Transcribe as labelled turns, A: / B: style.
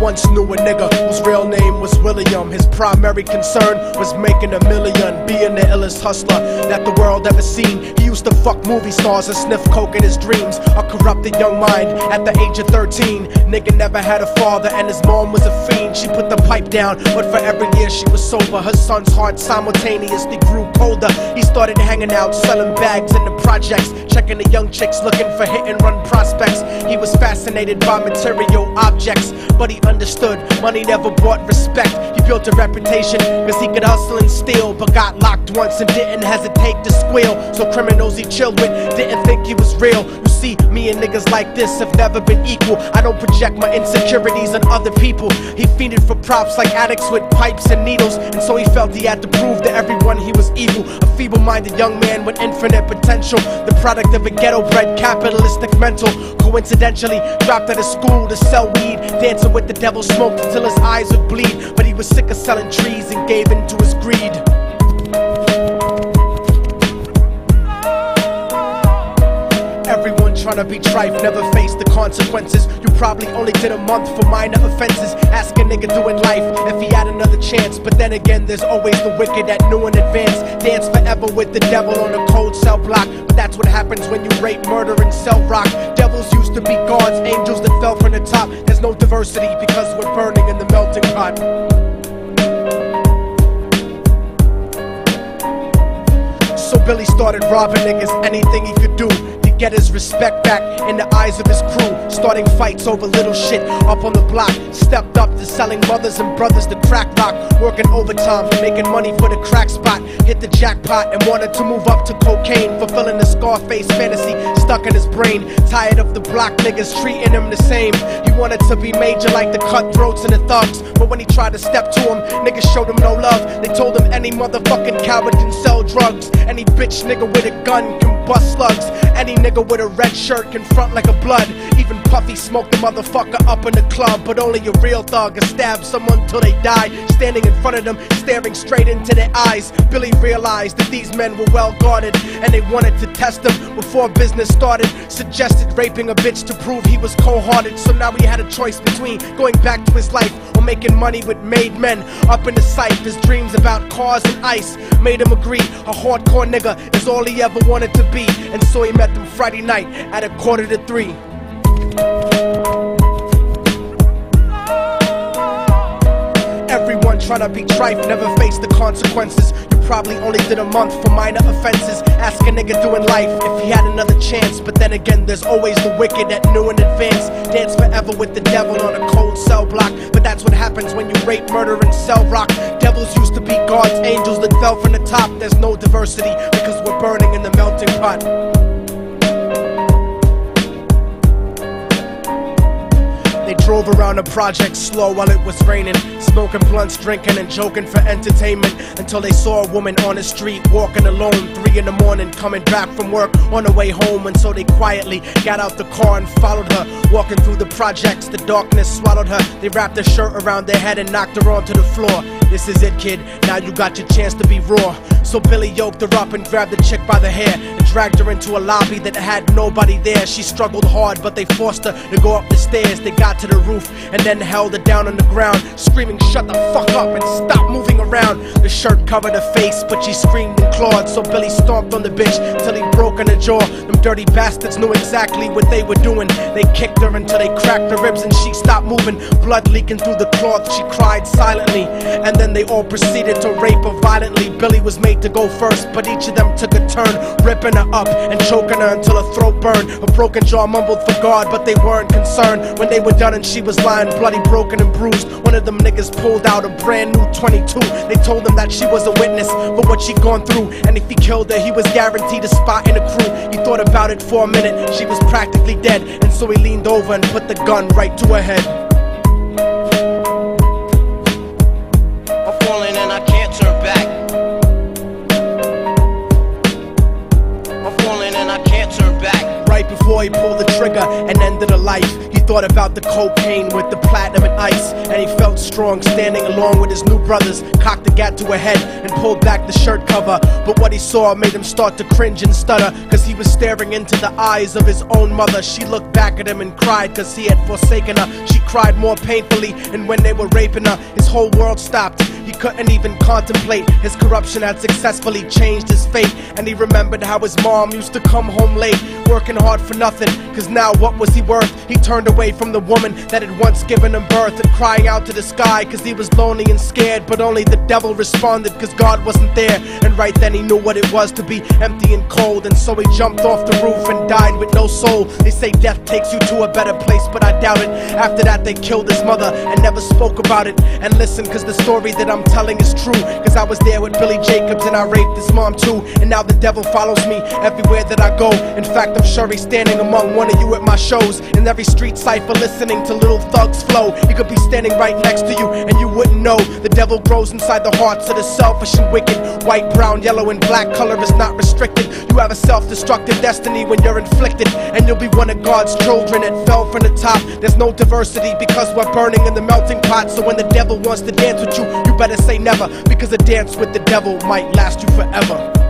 A: once knew a nigga whose real name was William. His primary concern was making $1 million, being the illest hustler that the world ever seen. He used to fuck movie stars and sniff coke in his dreams. A corrupted young mind at the age of 13. Nigga never had a father and his mom was a fiend. She put the pipe down, but for every year she was sober, her son's heart simultaneously grew colder. He started hanging out, selling bags in the projects, checking the young chicks, looking for hit-and-run prospects. He was fascinated by material objects, but he understood money never brought respect. He built a reputation cause he could hustle and steal, but got locked once and didn't hesitate to squeal. So criminals he chilled with didn't think he was real. You see, me and niggas like this have never been equal. I don't project my insecurities on other people. He fiended for props like addicts with pipes and needles, and so he felt he had to prove to everyone he was evil. A feeble-minded young man with infinite potential, the product of a ghetto-bred capitalistic mental. Coincidentally, dropped out of school to sell weed, dancing with the devil, smoked until his eyes would bleed. But he was sick of selling trees and gave in to his greed. Everyone trying to be trife never faced the consequences. You probably only did a month for minor offenses. Ask a nigga doing life if he had another chance. But then again, there's always the wicked that knew in advance. Dance forever with the devil on a cold cell block. But that's what happens when you rape, murder, and sell rock. Devils used to be gods, angels that fell from the top. There's no diversity because we're burning in the melting pot. So Billy started robbing niggas, anything he could do to get his respect back in the eyes of his crew. Starting fights over little shit up on the block. Stepped up to selling mothers and brothers to crack rock. Working overtime, making money for the crack spot. Hit the jackpot and wanted to move up to cocaine, fulfilling the Scarface fantasy stuck in his brain. Tired of the block niggas treating him the same. He wanted to be major like the cutthroats and the thugs. But when he tried to step to him, niggas showed him no love. They told him any motherfucking coward can sell drugs. Any bitch nigga with a gun can bust slugs. Any nigga with a red shirt can front like a blood. Even Puffy smoked the motherfucker up in the club. But only a real thug can stab someone till they die. Standing in front of them, staring straight into their eyes, Billy realized that these men were well guarded, and they wanted to test him before business started. Suggested raping a bitch to prove he was cold-hearted. So now he had a choice between going back to his life or making money with made men. Up in the sight, his dreams about cars and ice made him agree a hardcore nigga is all he ever wanted to be. And so he met them Friday night at 2:45. Everyone trying to be trife never faced the consequences. You probably only did a month for minor offenses. Ask a nigga doing life if he had another chance. But then again, there's always the wicked that knew in advance. Dance forever with the devil on a cold cell block. But that's what happens when you rape, murder, and sell rock. Devils used to be gods, angels that fell from the top. There's no diversity because we're burning in the melting pot. They drove around the project slow while it was raining, smoking blunts, drinking and joking for entertainment, until they saw a woman on the street walking alone, 3 in the morning, coming back from work on her way home. And so they quietly got out the car and followed her. Walking through the projects, the darkness swallowed her. They wrapped her shirt around their head and knocked her onto the floor. This is it, kid, now you got your chance to be raw. So Billy yoked her up and grabbed the chick by the hair and dragged her into a lobby that had nobody there. She struggled hard, but they forced her to go up the stairs. They got to the roof and then held her down on the ground, screaming, "Shut the fuck up and stop moving around." The shirt covered her face, but she screamed and clawed. So Billy stomped on the bitch till he broke in her jaw. Them dirty bastards knew exactly what they were doing. They kicked her until they cracked her ribs and she stopped moving. Blood leaking through the cloth, she cried silently. And then they all proceeded to rape her violently. Billy was made to go first, but each of them took a turn, ripping her up and choking her until her throat burned. Her broken jaw mumbled for God, but they weren't concerned. When they were done and she was lying bloody, broken and bruised, one of them niggas pulled out a brand new 22. They told him that she was a witness for what she'd gone through, and if he killed her, he was guaranteed a spot in the crew. He thought about it for a minute, she was practically dead, and so he leaned over and put the gun right to her head.
B: I'm falling and I can't turn back. I'm falling and I can't turn back.
A: Right before he pulled the trigger and ended her life, he thought about the cocaine with the platinum and ice, and he felt strong standing along with his new brothers. Cocked the gat to her head and pulled back the shirt cover, but what he saw made him start to cringe and stutter, cause he was staring into the eyes of his own mother. She looked back at him and cried cause he had forsaken her. She cried more painfully, and when they were raping her, his whole world stopped. He couldn't even contemplate. His corruption had successfully changed his fate, and he remembered how his mom used to come home late, working hard for nothing, cause now what was he worth? He turned away from the woman that had once given him birth, and crying out to the sky cause he was lonely and scared, but only the devil responded cause God wasn't there. And right then he knew what it was to be empty and cold, and so he jumped off the roof and died with no soul. They say death takes you to a better place, but I doubt it. After that they killed his mother and never spoke about it. And listen, cause the story that I'm telling is true, cause I was there with Billy Jacobs and I raped his mom too. And now the devil follows me everywhere that I go. In fact, I'm sure he's standing among one of you at my shows, in every street cipher listening to Little Thug's flow. He could be standing right next to you and you wouldn't know. The devil grows inside the hearts of the selfish and wicked. White, brown, yellow and black color is not restricted. You have a self-destructive destiny when you're inflicted, and you'll be one of God's children that fell from the top. There's no diversity because we're burning in the melting pot. So when the devil wants to dance with you, you better say never, because a dance with the devil might last you forever.